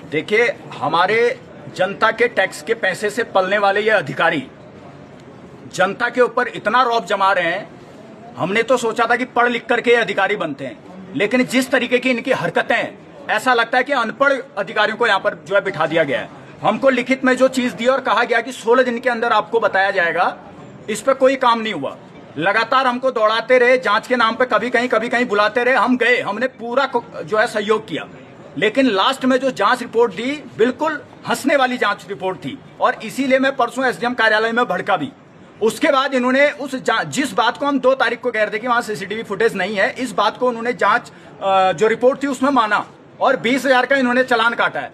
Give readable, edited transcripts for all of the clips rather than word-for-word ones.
देखिए, हमारे जनता के टैक्स के पैसे से पलने वाले ये अधिकारी जनता के ऊपर इतना रौब जमा रहे हैं। हमने तो सोचा था कि पढ़ लिख करके ये अधिकारी बनते हैं, लेकिन जिस तरीके की इनकी हरकतें, ऐसा लगता है कि अनपढ़ अधिकारियों को यहाँ पर जो है बिठा दिया गया है। हमको लिखित में जो चीज दी और कहा गया कि 16 दिन के अंदर आपको बताया जाएगा, इस पर कोई काम नहीं हुआ। लगातार हमको दौड़ाते रहे, जांच के नाम पे कभी कहीं बुलाते रहे। हम गए, हमने पूरा जो है सहयोग किया, लेकिन लास्ट में जो जांच रिपोर्ट दी बिल्कुल हंसने वाली जांच रिपोर्ट थी। और इसीलिए मैं परसों एसडीएम कार्यालय में भड़का भी। उसके बाद इन्होंने जिस बात को हम 2 तारीख को कह रहे थे कि वहां सीसीटीवी फुटेज नहीं है, इस बात को उन्होंने जांच जो रिपोर्ट थी उसमें माना और 20,000 का इन्होंने चालान काटा है।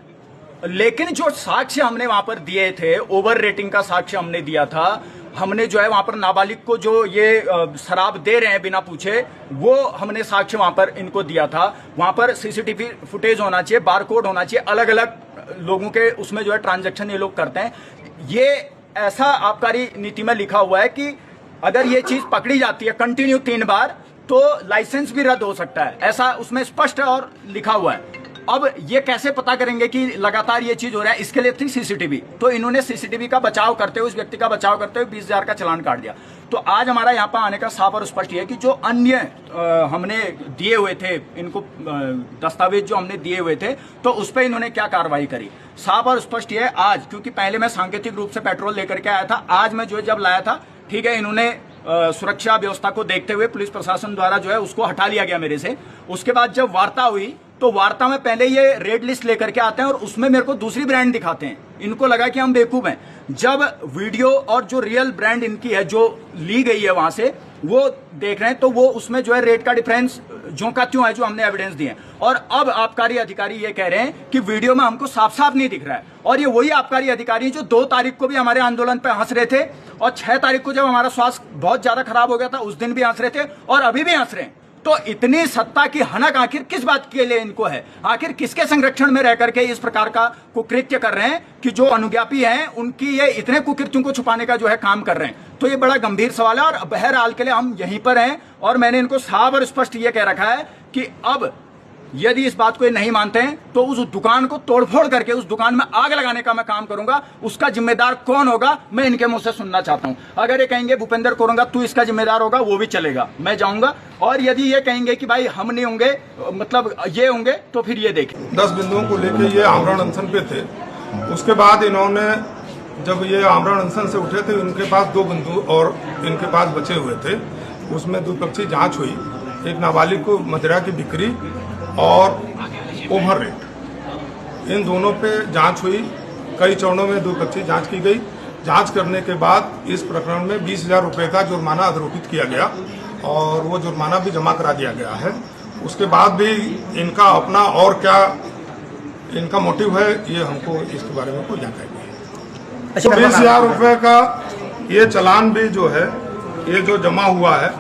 लेकिन जो साक्ष्य हमने वहां पर दिए थे, ओवर रेटिंग का साक्ष्य हमने दिया था। हमने जो है वहां पर नाबालिग को जो ये शराब दे रहे हैं बिना पूछे, वो हमने साक्ष्य वहां पर इनको दिया था। वहां पर सीसीटीवी फुटेज होना चाहिए, बारकोड होना चाहिए, अलग अलग लोगों के उसमें जो है ट्रांजैक्शन ये लोग करते हैं। ये ऐसा आबकारी नीति में लिखा हुआ है कि अगर ये चीज पकड़ी जाती है कंटिन्यू 3 बार, तो लाइसेंस भी रद्द हो सकता है। ऐसा उसमें स्पष्ट और लिखा हुआ है। अब ये कैसे पता करेंगे कि लगातार ये चीज हो रहा है? इसके लिए थी सीसीटीवी। तो इन्होंने सीसीटीवी का बचाव करते हुए, उस व्यक्ति का बचाव करते हुए 20,000 का चालान काट दिया। तो आज हमारा यहाँ पर आने का साफ और स्पष्ट है कि जो अन्य हमने दिए हुए थे इनको दस्तावेज जो हमने दिए हुए थे, तो उस पर इन्होंने क्या कार्रवाई करी, साफ और स्पष्ट है आज। क्योंकि पहले मैं सांकेतिक रूप से पेट्रोल लेकर के आया था, आज मैं जो है जब लाया था, ठीक है, इन्होंने सुरक्षा व्यवस्था को देखते हुए पुलिस प्रशासन द्वारा जो है उसको हटा लिया गया मेरे से। उसके बाद जब वार्ता हुई, तो वार्ता में पहले ये रेड लिस्ट लेकर के आते हैं और उसमें मेरे को दूसरी ब्रांड दिखाते हैं। इनको लगा कि हम बेवकूफ हैं। जब वीडियो और जो रियल ब्रांड इनकी है जो ली गई है वहां से, वो देख रहे हैं, तो वो उसमें जो है रेट का डिफरेंस जो का त्यों है, जो हमने एविडेंस दिए। और अब आबकारी अधिकारी ये कह रहे हैं कि वीडियो में हमको साफ साफ नहीं दिख रहा है। और ये वही आबकारी अधिकारी जो 2 तारीख को भी हमारे आंदोलन पे हंस रहे थे, और 6 तारीख को जब हमारा स्वास्थ्य बहुत ज्यादा खराब हो गया था उस दिन भी हंस रहे थे, और अभी भी हंस रहे हैं। तो इतनी सत्ता की हनक आखिर किस बात के लिए इनको है? आखिर किसके संरक्षण में रह करके इस प्रकार का कुकृत्य कर रहे हैं कि जो अनुज्ञापी हैं उनकी ये इतने कुकृत्यों को छुपाने का जो है काम कर रहे हैं? तो ये बड़ा गंभीर सवाल है। और बहरहाल के लिए हम यहीं पर हैं और मैंने इनको साफ और स्पष्ट ये कह रखा है कि अब यदि इस बात को ये नहीं मानते हैं तो उस दुकान को तोड़फोड़ करके उस दुकान में आग लगाने का मैं काम करूंगा। उसका जिम्मेदार कौन होगा, मैं इनके मुंह से सुनना चाहता हूं। अगर ये कहेंगे भूपेंद्र कोरंगा तू इसका जिम्मेदार होगा, वो भी चलेगा, मैं जाऊंगा। और यदि ये कहेंगे कि भाई हम नहीं होंगे, मतलब ये होंगे, तो फिर ये देखें। 10 बिंदुओं को लेकर ये आमरण अनशन पे थे। उसके बाद इन्होंने जब ये आमरण अनशन से उठे थे, इनके पास 2 बिंदु और इनके पास बचे हुए थे। उसमें द्विपक्षीय जांच हुई। एक नाबालिग को मदिरा की बिक्री और ओवर रेट, इन दोनों पे जांच हुई। कई चरणों में द्विपक्षीय जांच की गई। जांच करने के बाद इस प्रकरण में 20,000 रुपये का जुर्माना आरोपित किया गया और वो जुर्माना भी जमा करा दिया गया है। उसके बाद भी इनका अपना और क्या इनका मोटिव है, ये हमको इसके बारे में कोई जानकारी नहीं है। 20,000 रुपये का ये चालान भी जो है, ये जो जमा हुआ है,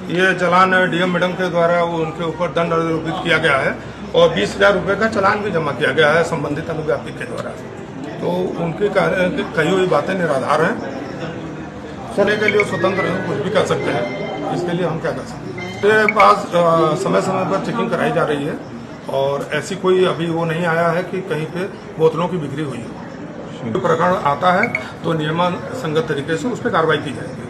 ये चालान डीएम मैडम के द्वारा वो उनके ऊपर दंड आरोपित किया गया है और 20,000 रुपये का चालान भी जमा किया गया है संबंधित अनुज्ञापी के द्वारा। तो उनकी कही हुई बातें निराधार हैं। सुनने के लिए स्वतंत्र हैं, कुछ भी कर सकते हैं। इसके लिए हम क्या कर सकते हैं? मेरे पास समय समय पर चेकिंग कराई जा रही है और ऐसी कोई अभी वो नहीं आया है कि कहीं पे बोतलों की बिक्री हुई हो। प्रकरण आता है तो नियमानुसार तरीके से उस पर कार्रवाई की जाएगी।